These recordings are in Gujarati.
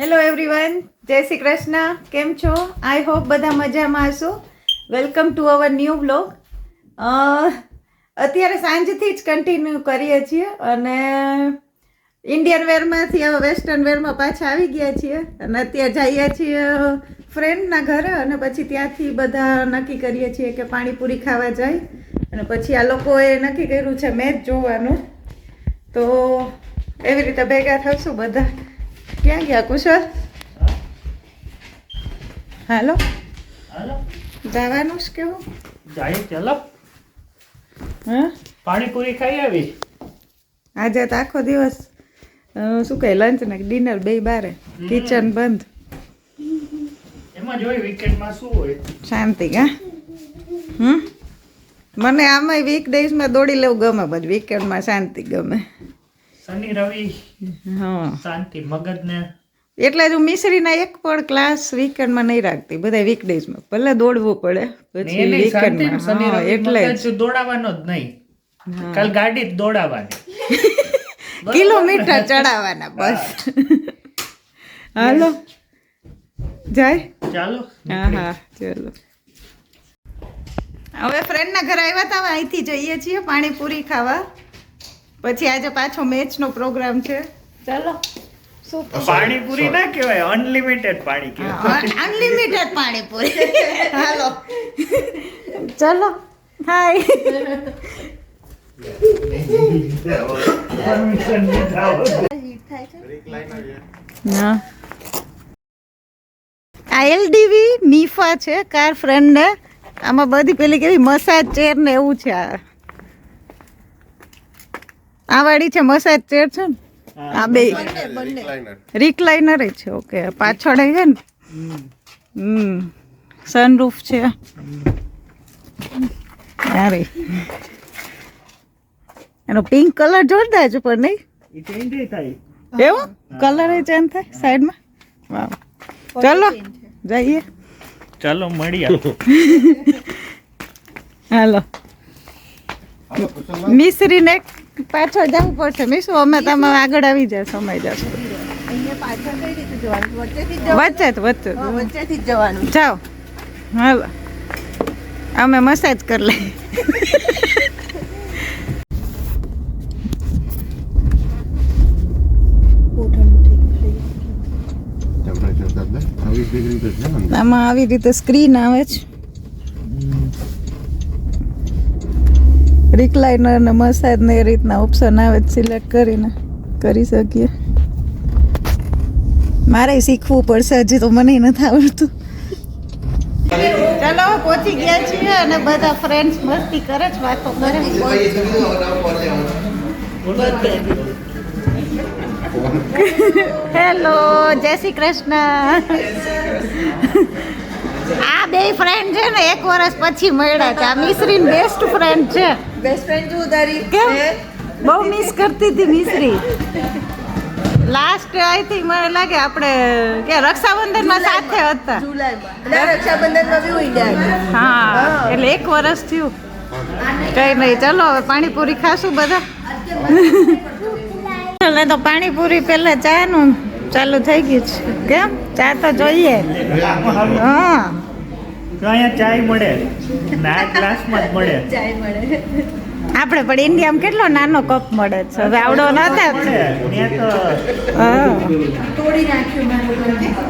હેલો એવરીવન, જય શ્રી કૃષ્ણ. કેમ છો? આઈ હોપ બધા મજામાં હશો. Welcome to our new blog. અત્યારે સાંજથી જ કન્ટિન્યુ કરીએ છીએ અને ઇન્ડિયન વેરમાંથી હવે વેસ્ટર્ન વેરમાં પાછા આવી ગયા છીએ અને અત્યારે જઈએ છીએ ફ્રેન્ડના ઘરે અને પછી ત્યાંથી બધા નક્કી કરીએ છીએ કે પાણીપુરી ખાવા જાય અને પછી આ લોકોએ નક્કી કર્યું છે મેચ જોવાનું. તો એવી રીતે ભેગા થશું બધા. ક્યાં ગયા કુશલ? હાલો જવાનું જ કેવું જાય ચલો હા પાણીપુરી ખાઈ આવી. આજે તો આખો દિવસ શું કહે લંચ ને ડિનર બે બારે, કિચન બંધ, એમાં જોઈ વીકેન્ડમાં શું હોય શાંતિ. કા મને આમાંય વીકડેઝમાં દોડી લેવું ગમે, બધું વીકેન્ડમાં શાંતિ ગમે. શનિ રવિ હા શાંતિ મગજને. એટલે જ હું મિશ્રીના એક પણ ક્લાસ વીકેન્ડમાં નહીં રાખતી, બધા વીકડેઝમાં. ભલે દોડવું પડે પછી વીકેન્ડમાં. હા એટલે જ દોડાવાનો જ નહીં, કાલ ગાડી જ દોડાવવાની, કિલોમીટર ચડાવવાના બસ. હાલો જાય. ચાલો હા હા ચલો. હવે ફ્રેન્ડના ઘરે આવ્યા હતા, હવે અહીંથી જઈએ છીએ પાણીપુરી ખાવા. પછી આજે પાછો મેચનો પ્રોગ્રામ છે. ચાલો. શું પાણીપુરી ના કહેવાય, અનલિમિટેડ પાણી કહેવાય. અનલિમિટેડ પાણીપુરી. હાલો ચલો. હાય. હા આ એલડીવી નીફા છે કાર ફ્રેન્ડ ને. આમાં બધી પેલી કેવી મસાજ ચેર ને એવું છે. આ વાળી છે મસાજ ચેર છે ને. આ બે રિકલાઇનર છે. ઓકે પાછળ છે ને સનરૂફ છે. અરે એનો પિંક કલર જોરદાર છે પણ નહીં ઈ ચેન્જ થાય. એવું કલર ચેન્જ થાય સાઈડમાં. વાવ ચલો જઈએ. ચાલો મળીએ. હાલો મિશ્રીને પાછળ જવું પડશે. મીશું અમે તમે આગળ આવી જાય સમય જશો. વચ્ચે જ જવાનું. જાઓ હાલો અમે મસાજ કરી લઈએ. આમાં આવી રીતે સ્ક્રીન આવે છે. રિકલાઇનર ને મસાજ ને એ રીતના ઓપ્શન આવે છે, સિલેક્ટ કરીને કરી શકીએ. મારે શીખવું પડશે, હજી તો મને નથી આવડતું. ચાલો પહોંચી ગયા છીએ અને બધા ફ્રેન્ડ્સ મસ્તી કરે છે, વાતો કરે. હેલો જય શ્રી કૃષ્ણ. આ બે ફ્રેન્ડ છે ને 1 વર્ષ પછી મળ્યા છે. આ મિશ્રી બેસ્ટ ફ્રેન્ડ છે. બેસ્ટ ફ્રેન્ડ છું તારી. કેમ બહુ મિસ કરતી હતી મિશ્રી. લાસ્ટ આઈ થિંક મને લાગે આપણે કે રક્ષાબંધનમાં સાથે હતા. જુલાઈમાં રક્ષાબંધનમાં બી હોય ગયા. હા એટલે 1 વર્ષ થયું. કઈ નહીં ચલો હવે પાણીપુરી ખાશું બધા. એટલે તો પાણીપુરી પહેલા ચા નું ચાલુ થઈ ગયું છે. કેમ ચા તો જોઈએ. હા તો અહીંયા ચાય મળે, ના ગ્લાસમાં જ મળે. ચાય મળે. આપણે પણ ઇન્ડિયામાં કેટલો નાનો કપ મળે છે. હવે આવડો નતા. મળે ત્યાં તો હા તોડી નાખ્યું મારું.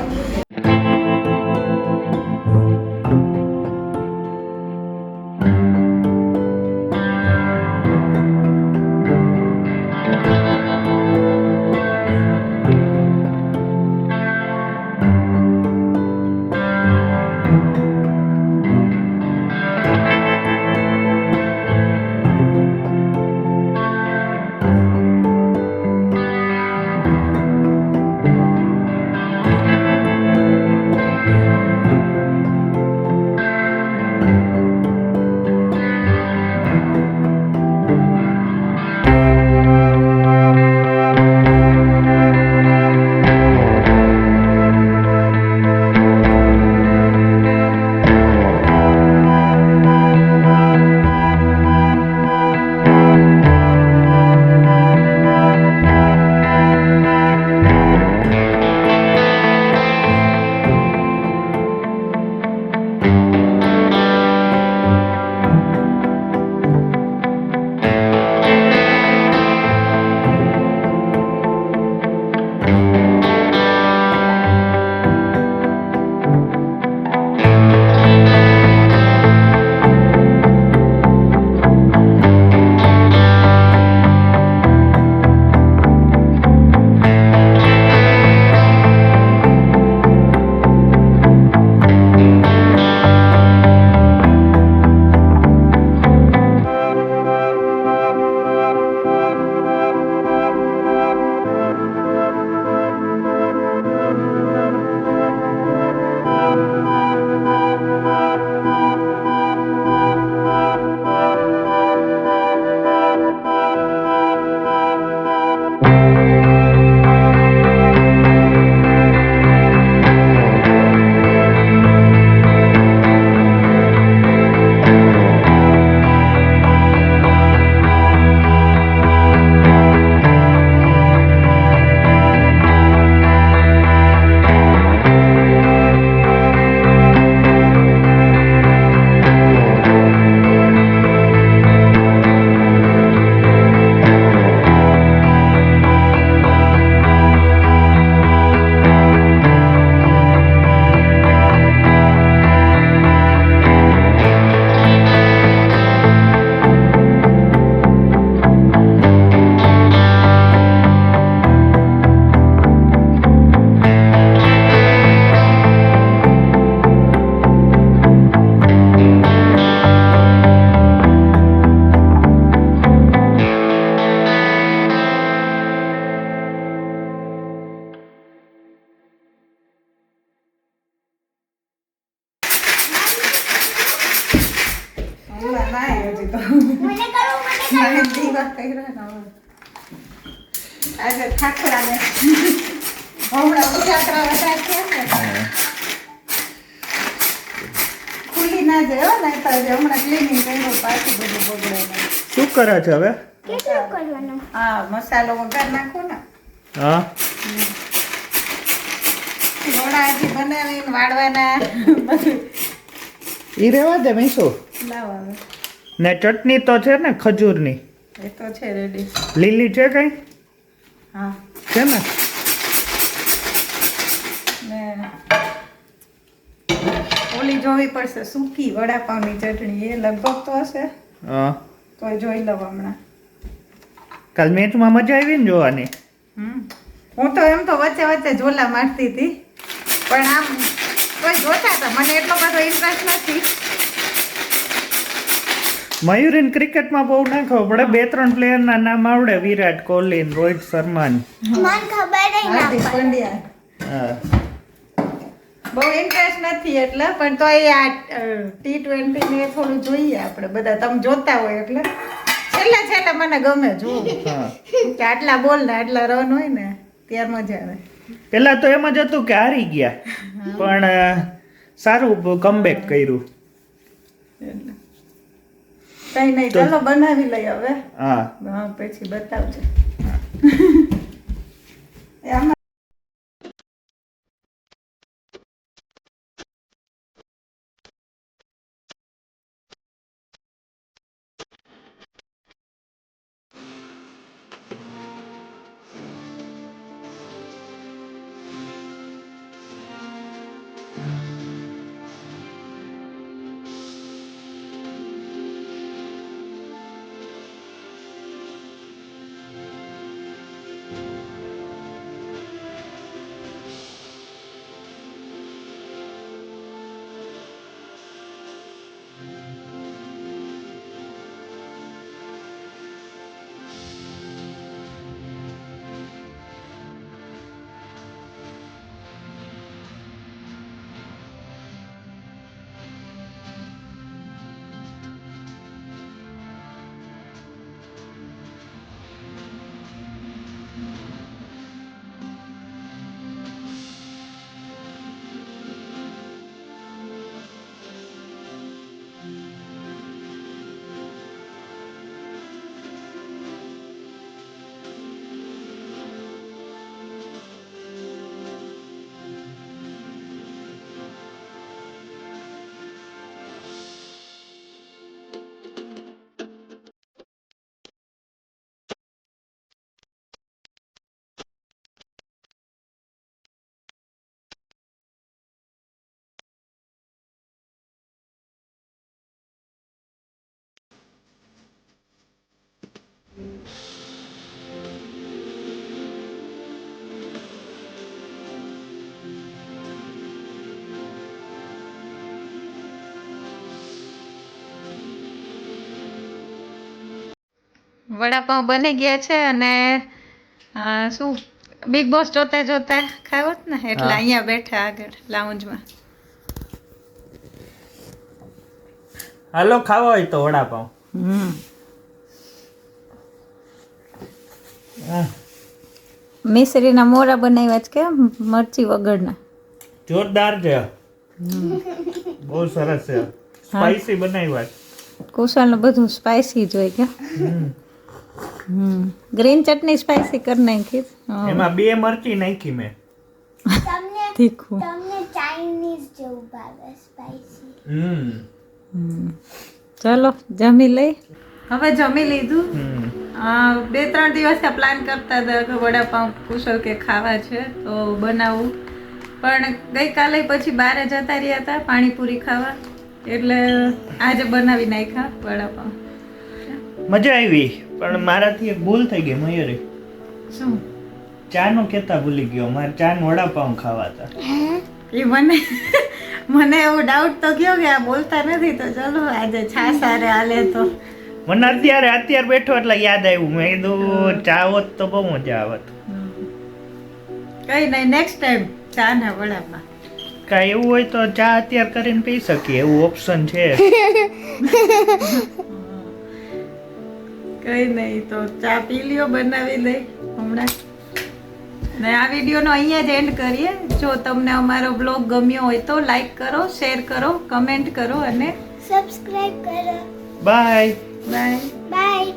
દીવા કર્યા ને હવે. આજે ખાખરાને હમણાં ઉજાગરા વધારે થયા ને ખુલ્લી ના જાય હો, નહીં તો આજે હમણાં ક્લિનિંગ કર્યું પાછું બધું બગડે ને. શું કરે છે હવે? હા મસાલો વઘાર નાખો ને હા વડા હજી બનાવીને વાળવાના બધું ઈ રેવા દે મીસુ. લાવો હવે. ને ચટણી તો છે ને ખજૂરની, એ તો છે રેડી. લીલી છે કઈ હા છે ને? ને ઓલી જોવી પડશે સૂકી વડાપાવની ચટણી, એ લગભગ તો હશે, હા તોય જોઈ લઉં હમણાં. કાલ મેચમાં મજા આવી ને જોવાની. હું તો એમ તો વચ્ચે વચ્ચે ઝોલા મારતી હતી, પણ આમ કોઈ જોતા હતા, મને એટલો બધો ઇન્ટરેસ્ટ નથી. મયુરીન ક્રિકેટમાં બહુ ના ખબર પડે, 2-3 પ્લેયરના નામ આવડે, વિરાટ કોહલી, રોહિત શર્મા. હાર્દિક પંડ્યા હા બહુ ઇન્ટરેસ્ટ નથી એટલે, પણ તોય આ T20 ને થોડું જોઈએ આપણે બધા, તમે જોતા હોય એટલે છેલ્લે છેલ્લે મને ગમે જોવું હા. કે આટલા બોલ ને આટલા રન હોય ને ત્યારે મજા આવે. પેલા તો એમ જ હતું કે હારી ગયા, પણ સારું કમબેક કર્યું. એટલે કઈ નહીં, ચાલો બનાવી લઈ હવે. હા હા પછી બતાવજો. આમાં વડાપાઉં બની ગયા છે અને શું બિગ બોસ જોતા જોતા ખાવત ને એટલે હા. અહીંયા બેઠા આગળ લાઉન્જમાં. હાલો ખાવા હોય તો વડાપાવ. મિસરીના મોરા બનાવ્યા છે કે મરચી વગરના. જોરદાર છે, બહુ સરસ છે, સ્પાઈસી બનાવ્યા છે. કુશાલનું બધું સ્પાઈસી જ હોય કે ગ્રીન ચટણી સ્પાઈસી કરી નાખી. એમાં 2 મરચી નાખી મેં. તીખું. તમને ચાઇનીઝ જેવું ભાવે સ્પાઈસી. ચલો જમી લઈ. હવે જમી લીધું. 2-3 દિવસથી પ્લાન કરતા હતા કે વડાપાઉં કુશલ કે ખાવા છે તો બનાવું, પણ ગઈકાલે પછી બહાર જતા રહ્યા હતા પાણીપુરી ખાવા, એટલે આજે બનાવી નાખ્યા વડાપાઉં. મજા આવી, પણ મારાથી એક ભૂલ થઈ ગઈ મયુરી. શું? ચાનો કેતા ભૂલી ગયો, મારે ચાન વડાપાઉં ખાવા હતા. એ મને એવું ડાઉટ તો ગયો કે આ બોલતા નથી, તો ચલો આજે છાસ હારે હાલે તો. મને અત્યારે બેઠો એટલે યાદ આવ્યું, મેં કીધું ચા હોત તો બહુ મજા આવત. કઈ નહીં, નેક્સ્ટ ટાઈમ ચા ને વડાપાઉં. કાંઈ એવું હોય તો ચા અત્યારે કરીને પી શકીએ, એવું ઓપ્શન છે. કઈ નહીં, તો ચા પી લ્યો, બનાવી દઈ હમણાં. ને આ વિડીયોનો અહીંયા જ એન્ડ કરીએ. જો તમને અમારો બ્લોગ ગમ્યો હોય તો લાઈક કરો, શેર કરો, કમેન્ટ કરો અને સબસ્ક્રાઇબ કરો. બાય. બાય. બાય.